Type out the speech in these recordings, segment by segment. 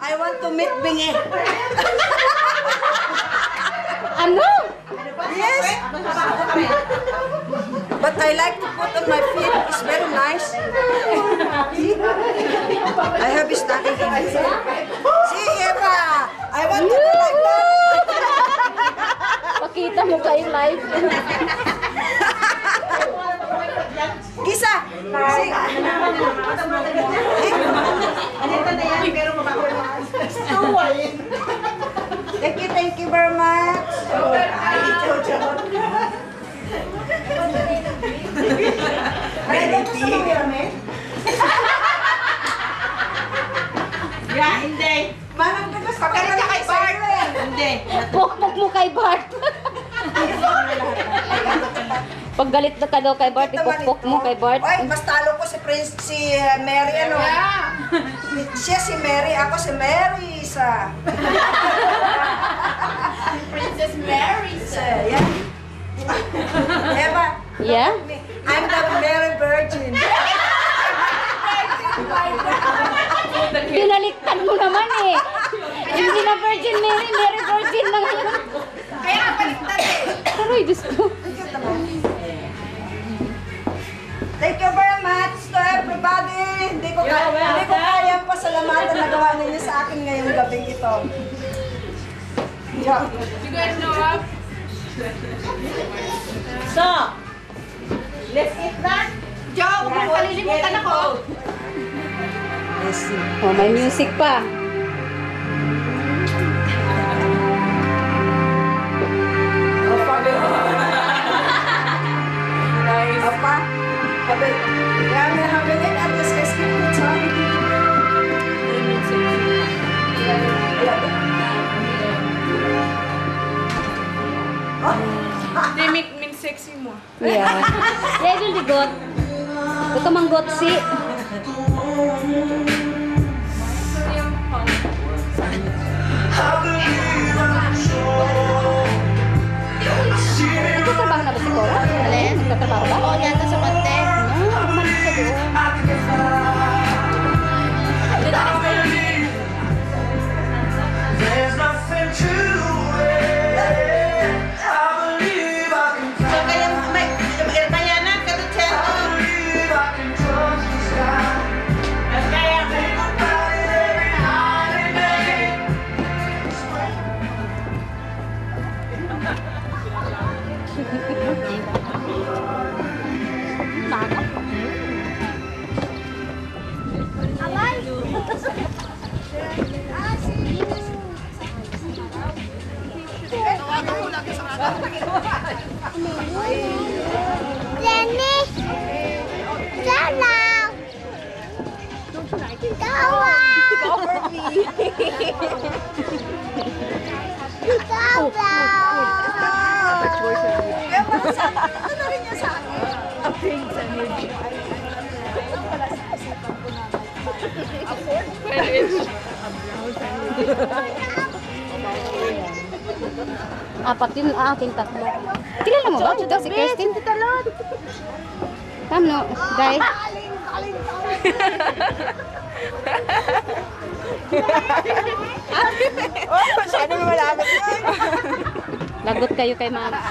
I want to meet Bingi. Ano? Yes. But I like to put on my feet. It's very nice. I have a stocking in it. See, Eva. I want to do like that. Pakita mo kayo live. Kisa. See. Thank you very much. Hindi. Manang tugas pa kaya kay Bart. Hindi. Pukpuk mo kay Bart. Pag galit na ka daw kay Bart, ipukpuk mo kay Bart. Oy, mas talo ko si Mary, ano? Siya si Mary, ako si Mary, sa... Princess Mary. Yeah. Eva, Yeah? I'm the Mary Virgin. Binaliktad mo naman eh. Hindi na Virgin Mary, Mary Virgin na ngayon. Kaya baliktad eh. Aray, Diyos ko. Thank you very much to everybody. Hindi ko kayang pasalamatan na gawa ninyo sa akin ngayong gabi ito. Yeah. You guys know up? So, let's eat that. Joe, huwag mong kalilimutan ako. Oh, may music pa. Apa? Ja, wir haben nicht alles getan. They make me sexy mo. Yeah. Yeah, dun ligot. Ito ka mang gotsi. Nagtatrabaho na ba si Cora? Alin? Nagtatrabaho ba? Oo, yata sa konti. Umalis sa doon. There's nothing to it. I believe I can So, kaya may Diana, katutsen ko. believe I can trust the sky. Kaya, Think about it every night and day. Lenny! Dalaw! Dalaw! Cover me. Dalaw! Kaya pala sa akin, ano na rin niya sa akin? Upgrade sa energy. Wala sa isipan ko na. Apat yun, aking tatlo. Kilala mo ba? Ito si Kirsten. Tama, guys. Masyado mo malapit. Lagot kayo kay mama.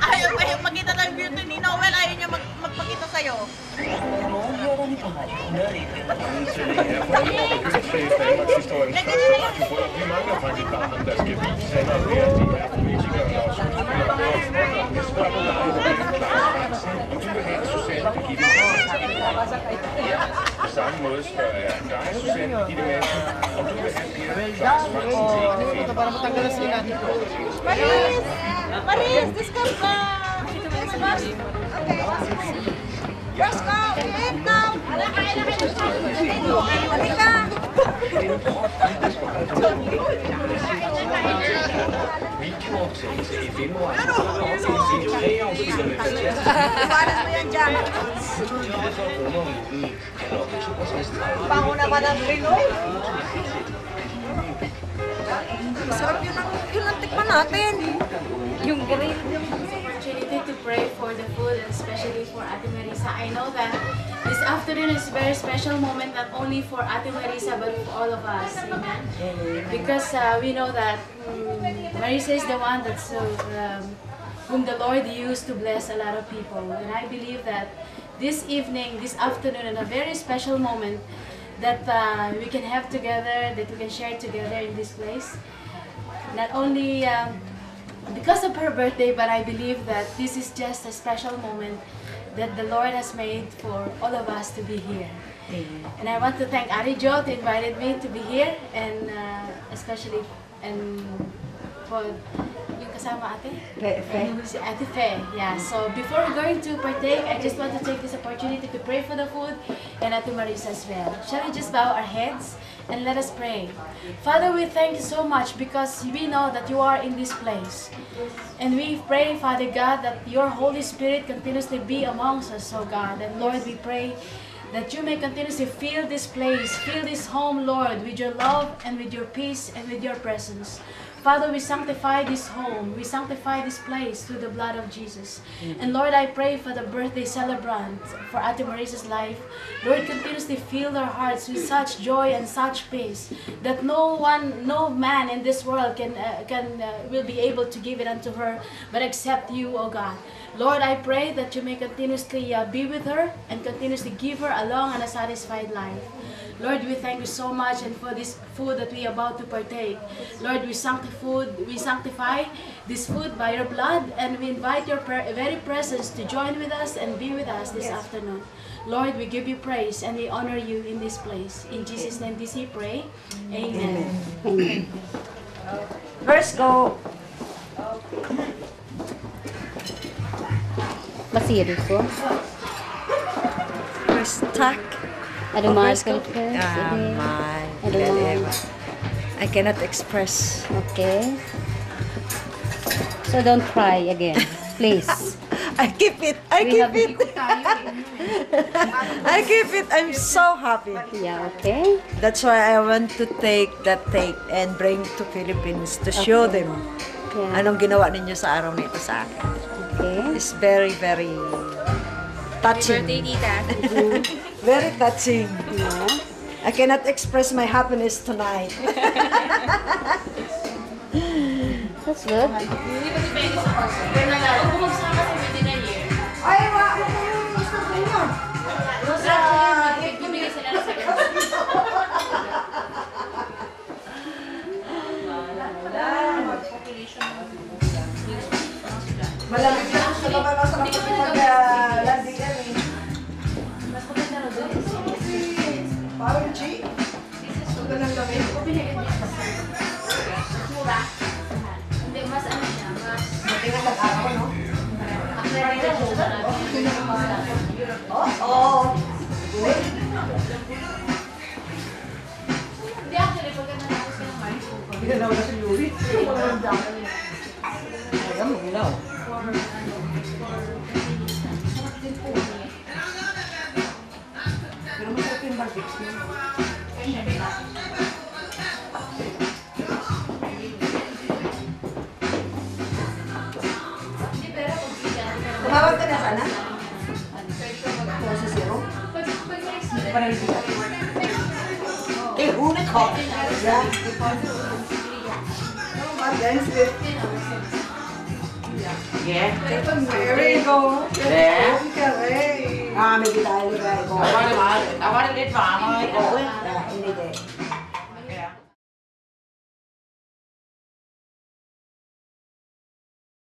ayaw magkita ng beauty ni Noel, ayaw niya magpakita sa'yo. På samme måde spørger jeg dig, Susanne Gitte Madsen, om du vil have mere Klaas Martin til Maris, this comes Let's go! Eat now! Halika! Iwanan mo yan dyan. Bango naman ang Pinoy. Sarap yun ang tikman natin. Yung grill. opportunity to pray for the food, and especially for Ate Marisa. I know that this afternoon is a very special moment, not only for Ate Marisa, but for all of us. Amen. Because we know that Marisa is the one that's whom the Lord used to bless a lot of people. And I believe that this evening, this afternoon, and a very special moment that we can have together, that we can share together in this place. Not only because of her birthday, but I believe that this is just a special moment that the Lord has made for all of us to be here. And I want to thank Ari Jo to invited me to be here, and especially for yung kasama ate? Si Ate Fe. Yeah. So before we're going to partake, I just want to take this opportunity to pray for the food and Ate Marisa as well. Shall we just bow our heads and let us pray? Father, we thank you so much because we know that you are in this place. And we pray, Father God, that your Holy Spirit continuously be amongst us, oh God. And Lord, we pray that you may continuously fill this place, fill this home, Lord, with your love and with your peace and with your presence. Father, we sanctify this home, we sanctify this place through the blood of Jesus. And Lord, I pray for the birthday celebrant, for Ate Marisa's life. Lord, continuously fill their hearts with such joy and such peace that no man in this world will be able to give it unto her, but except you, O God. Lord, I pray that you may continuously be with her and continuously give her a long and a satisfied life. Lord, we thank you so much and for this food that we are about to partake. Lord, we sanctify this food by your blood, and we invite your very presence to join with us and be with us this afternoon. Lord, we give you praise and we honor you in this place. In Jesus' name this we pray. Amen. Amen. First go. Masiri ko. First tack. Ano mas First go. first? I cannot express. Okay. So don't cry again, please. I keep it. I keep it. I keep it. I'm so happy. Yeah, okay. That's why I want to take that tape and bring to Philippines to show them Yeah. anong ginawa ninyo sa araw nito sa akin. Okay. It's very, very touching. Very touching. Yeah. I cannot express my happiness tonight. That's good. Ay, wala ko yung gusto ko niyo. Malamig lang sa baba kasi mag-landing yan eh. Parang G? Ito lang kami. Hindi, mas ano siya, mas... Matingan lang ako, no? Hindi, actually, pagka natapos ka ng March, Ginanaw na si Yuri. Ayan mo, ginaw. Pero masarap yung barbecue. Tumawag ka na sana? Sa zero? Para hindi ka. Eh, unit ko. Yeah. Yeah. There you go. Yeah. Ah, may gitali ka. I want to eat mama. Yeah, hindi.